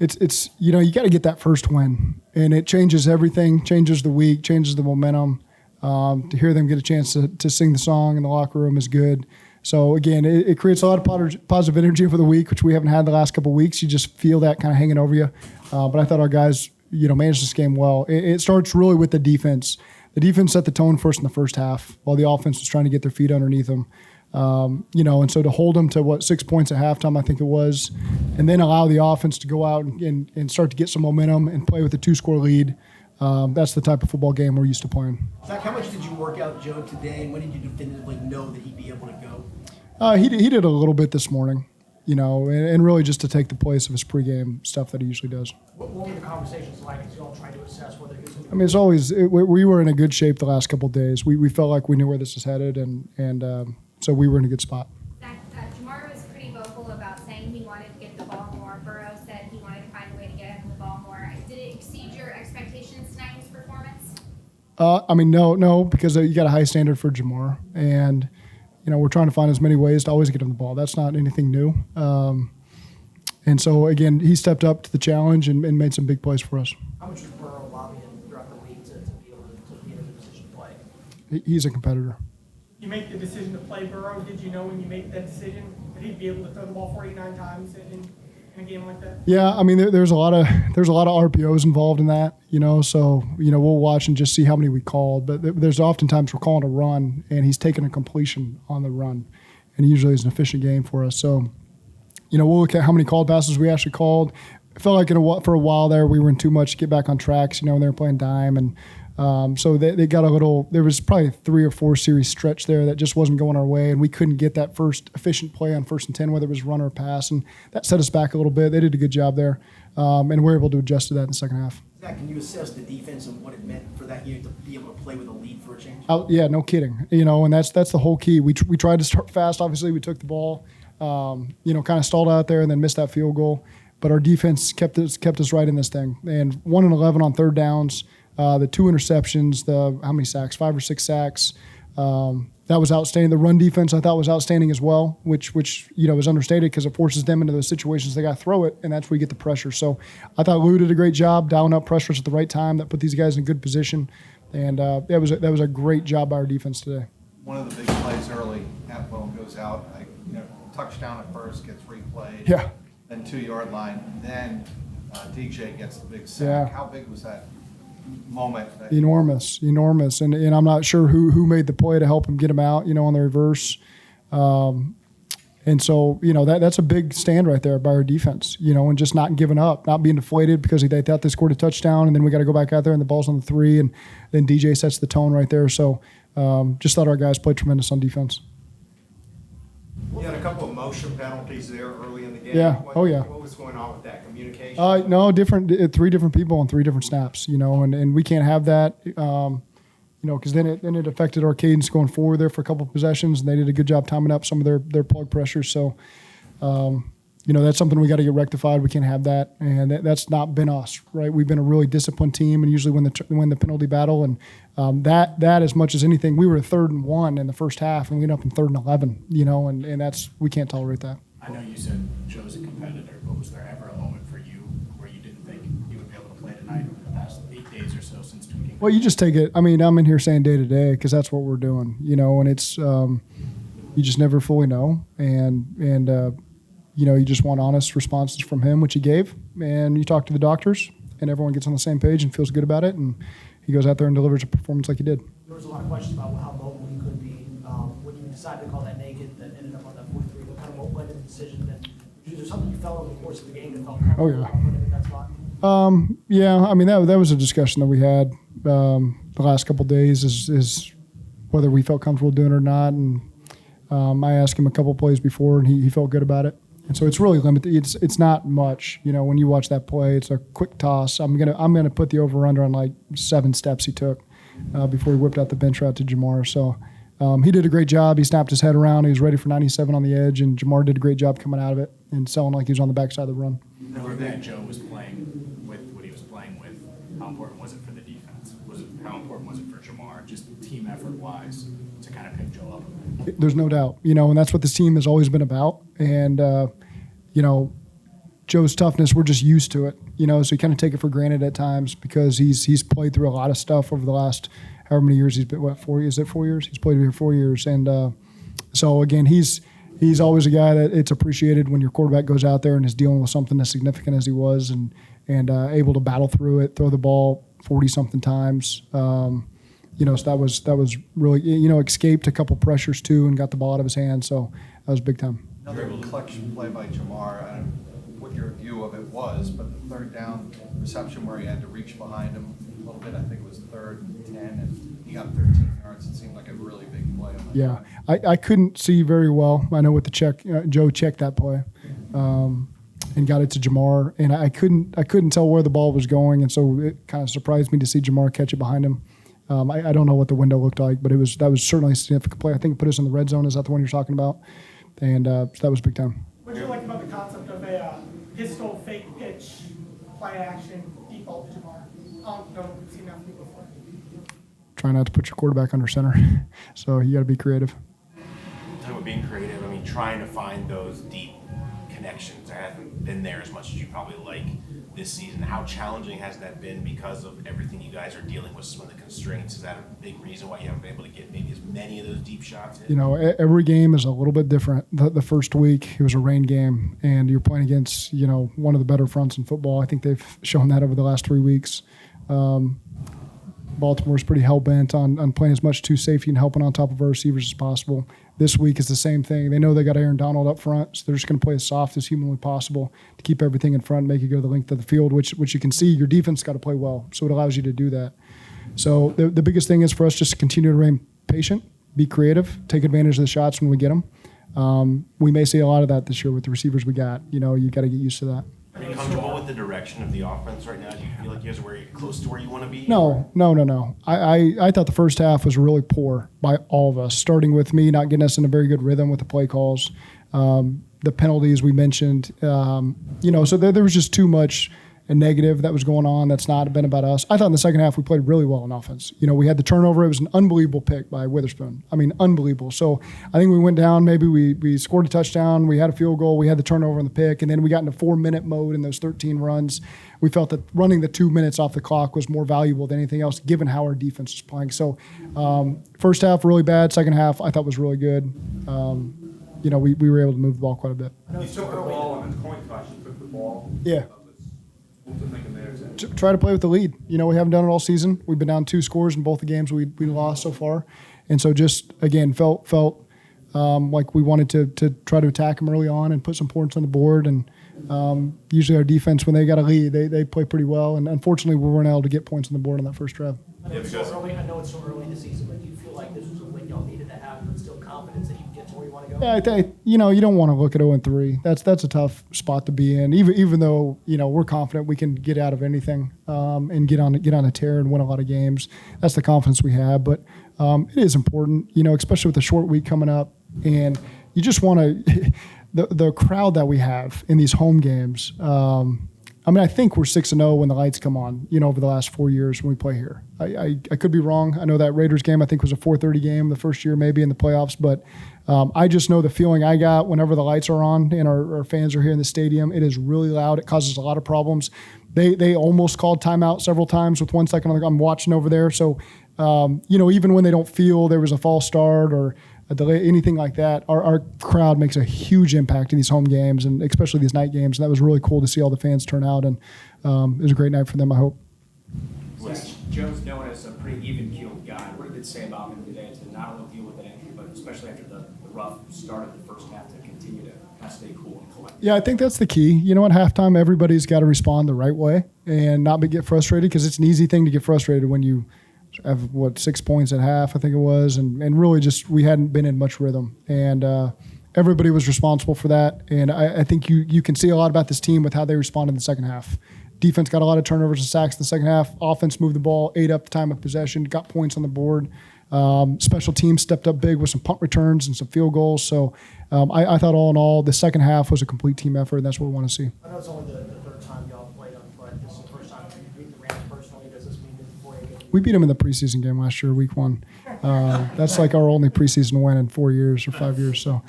it's you got to get that first win, and it changes everything, changes the week, changes the momentum. To hear them get a chance to sing the song in the locker room is good. So again, it creates a lot of positive energy over the week, which we haven't had the last couple of weeks. You just feel that kind of hanging over you. But I thought our guys, managed this game well. It starts really with the defense. The defense set the tone first in the first half, while the offense was trying to get their feet underneath them. And so to hold them to 6 points at halftime, I think it was, and then allow the offense to go out and start to get some momentum and play with a 2-score lead. That's the type of football game we're used to playing. Zac, how much did you work out Joe today, and when did you definitively know that he'd be able to go? He did a little bit this morning, and really just to take the place of his pregame stuff that he usually does. What were the conversations like as you all tried to assess whether he was going to it's always we were in a good shape the last couple of days. We felt like we knew where this was headed, and so we were in a good spot. Zac, Jamar was pretty vocal about saying he wanted to get the ball more. Burrow said he wanted to find a way to get him the ball more. Did it exceed your expectations tonight, his performance? No, because you got a high standard for Jamar, and we're trying to find as many ways to always get him the ball. That's not anything new. And so again, he stepped up to the challenge and made some big plays for us. How much was Burrow lobbying throughout the week to be able to be in a position to play? He's a competitor. You make the decision to play Burrow. Did you know when you made that decision that he'd be able to throw the ball 49 times in a game like that? Yeah, there's a lot of RPOs involved in that, So we'll watch and just see how many we called. But there's oftentimes we're calling a run, and he's taking a completion on the run, and usually it's an efficient game for us. So, we'll look at how many called passes we actually called. I felt like for a while there we were in too much to get back on tracks. When they were playing dime, and so they got a little. There was probably 3 or 4 series stretch there that just wasn't going our way, and we couldn't get that first efficient play on 1st and 10, whether it was run or pass, and that set us back a little bit. They did a good job there, and we were able to adjust to that in the second half. Zac, can you assess the defense and what it meant for that unit to be able to play with a lead for a change? Yeah, no kidding. And that's the whole key. We tried to start fast. Obviously, we took the ball, kind of stalled out there and then missed that field goal. But our defense kept us right in this thing. And 1 and 11 on third downs, the 2 interceptions, how many sacks? 5 or 6 sacks. That was outstanding. The run defense I thought was outstanding as well, which is understated because it forces them into those situations they got to throw it, and that's where you get the pressure. So I thought Lou did a great job dialing up pressures at the right time that put these guys in a good position, and that was a great job by our defense today. One of the big plays early, Atwell goes out, touchdown at first, gets replayed. Yeah. Then 2-yard line, then DJ gets the big sack. Yeah. How big was that moment? Enormous, and I'm not sure who made the play to help him get him out, on the reverse. And so, that's a big stand right there by our defense, and just not giving up, not being deflated because they thought they scored a touchdown, and then we got to go back out there and the ball's on the 3, and then DJ sets the tone right there. So just thought our guys played tremendous on defense. You had a couple of motion penalties there early in the game. Yeah. What was going on with that? Communication? No, 3 different people on 3 different snaps, and we can't have that, because then it affected our cadence going forward there for a couple of possessions, and they did a good job timing up some of their plug pressures. So, that's something we got to get rectified. We can't have that, and that's not been us, right? We've been a really disciplined team, and usually win the penalty battle, and that as much as anything, we were 3rd and 1 in the first half, and we ended up in 3rd and 11, and that's we can't tolerate that. I know you said Joe's a competitor, but was there ever a moment for you where you didn't think you would be able to play tonight over the past 8 days or so since tweaking? Well, you just take it. I'm in here saying day to day because that's what we're doing, and it's you just never fully know, and you just want honest responses from him, which he gave, and you talk to the doctors, and everyone gets on the same page and feels good about it, and he goes out there and delivers a performance like he did. There was a lot of questions about how mobile he could be. When you decided to call that naked, that ended up on that 43, what led to the decision? And was there something you felt over the course of the game that felt comfortable putting him in that spot? That was a discussion that we had the last couple of days is whether we felt comfortable doing it or not, and I asked him a couple of plays before, and he felt good about it. And so it's really limited. It's not much, when you watch that play. It's a quick toss. I'm gonna put the over under on like 7 steps he took before he whipped out the bench route to Jamar. So he did a great job. He snapped his head around. He was ready for 97 on the edge, and Jamar did a great job coming out of it and selling like he was on the backside of the run. Knowing that Joe was playing with what he was playing with, how important was it for the defense? How important was it for Jamar, just team effort wise, to kind of pick Joe up? There's no doubt, and that's what this team has always been about. And Joe's toughness, we're just used to it, so you kind of take it for granted at times because he's played through a lot of stuff over the last however many years he's been. What, 4 years? Is it 4 years? He's played here 4 years, and so again, he's always a guy that it's appreciated when your quarterback goes out there and is dealing with something as significant as he was, and able to battle through it, throw the ball 40-something times. So that was really, escaped a couple pressures too and got the ball out of his hand. So that was big time. Another clutch play by Jamar. I don't know what your view of it was, but the third down reception where he had to reach behind him a little bit, I think it was 3rd and 10, and he got 13 yards. It seemed like a really big play. Yeah, I couldn't see very well. I know with the check, Joe checked that play and got it to Jamar, and I couldn't tell where the ball was going, and so it kind of surprised me to see Jamar catch it behind him. I don't know what the window looked like, but that was certainly a significant play. I think it put us in the red zone. Is that the one you're talking about? And so that was big time. What do you like about the concept of a pistol fake pitch, play action, default to Jamar? I don't know if we've seen that from you before. Try not to put your quarterback under center, so you got to be creative. Talking about being creative, I mean, trying to find those deep connections. I haven't been there as much as you probably like this season. How challenging has that been because of everything you guys are dealing with, some of the constraints? Is that a big reason why you haven't been able to get maybe as many of those deep shots in? Every game is a little bit different. The first week, it was a rain game, and you're playing against, one of the better fronts in football. I think they've shown that over the last 3 weeks. Baltimore's pretty hell-bent on playing as much two safety and helping on top of our receivers as possible. This week is the same thing. They know they got Aaron Donald up front, so they're just going to play as soft as humanly possible to keep everything in front, make it go the length of the field, which you can see your defense got to play well, so it allows you to do that. So the biggest thing is for us just to continue to remain patient, be creative, take advantage of the shots when we get them. We may see a lot of that this year with the receivers we got. You got to get used to that. Are you comfortable with the direction of the offense right now? Do you feel like you guys are close to where you want to be? No. I thought the first half was really poor by all of us, starting with me not getting us in a very good rhythm with the play calls, the penalties we mentioned. So there was just too much a negative that was going on that's not been about us. I thought in the second half we played really well on offense. We had the turnover. It was an unbelievable pick by Witherspoon. I mean, unbelievable. So I think we went down. Maybe we scored a touchdown. We had a field goal. We had the turnover on the pick. And then we got into 4-minute mode in those 13 runs. We felt that running the 2 minutes off the clock was more valuable than anything else, given how our defense was playing. So first half, really bad. Second half, I thought was really good. We were able to move the ball quite a bit. You took the ball on the coin toss. You took the ball. Yeah. Try to play with the lead. We haven't done it all season. We've been down 2 scores in both the games we lost so far, and so just again felt like we wanted to try to attack them early on and put some points on the board. And usually our defense, when they got a lead, they play pretty well. And unfortunately, we weren't able to get points on the board on that first drive. I know it's so early in the season, but do you feel like this was a win y'all needed to have, but still confidence that you can get to where you want to go? Yeah, I think you don't want to look at 0-3. That's a tough spot to be in. Even though we're confident we can get out of anything and get on a tear and win a lot of games. That's the confidence we have. But it is important, especially with the short week coming up, and you just want to the crowd that we have in these home games. I think we're 6-0 when the lights come on, over the last 4 years when we play here. I could be wrong. I know that Raiders game, I think, was a 4:30 game the first year maybe in the playoffs. But I just know the feeling I got whenever the lights are on and our fans are here in the stadium. It is really loud. It causes a lot of problems. They almost called timeout several times with 1 second. I'm watching over there. So, even when they don't feel there was a false start or a delay, anything like that, our crowd makes a huge impact in these home games and especially these night games. And that was really cool to see all the fans turn out, and it was a great night for them, I hope. Joe's known as a pretty even-keeled guy. What did it say about him today to not only deal with that injury, but especially after the rough start of the first half to continue to kind of stay cool and collect? Yeah, I think that's the key. At halftime, everybody's got to respond the right way and not get frustrated, because it's an easy thing to get frustrated when you have 6 points at half, I think it was, and really just we hadn't been in much rhythm, and everybody was responsible for that. And I think you can see a lot about this team with how they responded in the second half. Defense got a lot of turnovers and sacks in the second half. Offense moved the ball, ate up the time of possession, got points on the board. Special teams stepped up big with some punt returns and some field goals. So I thought all in all, the second half was a complete team effort, and that's what we want to see. I know it's only the third time y'all played them, but this is the first time you beat the Rams personally. Does this mean before you get? We beat them in the preseason game last year, week 1. That's like our only preseason win in 4 years or 5 years. So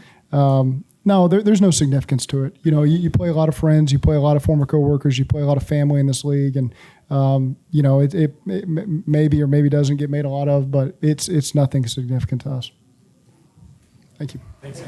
No, there's no significance to it. You know, you play a lot of friends, you play a lot of former coworkers, you play a lot of family in this league, and you know, it maybe or maybe doesn't get made a lot of, but it's nothing significant to us. Thank you. Thanks.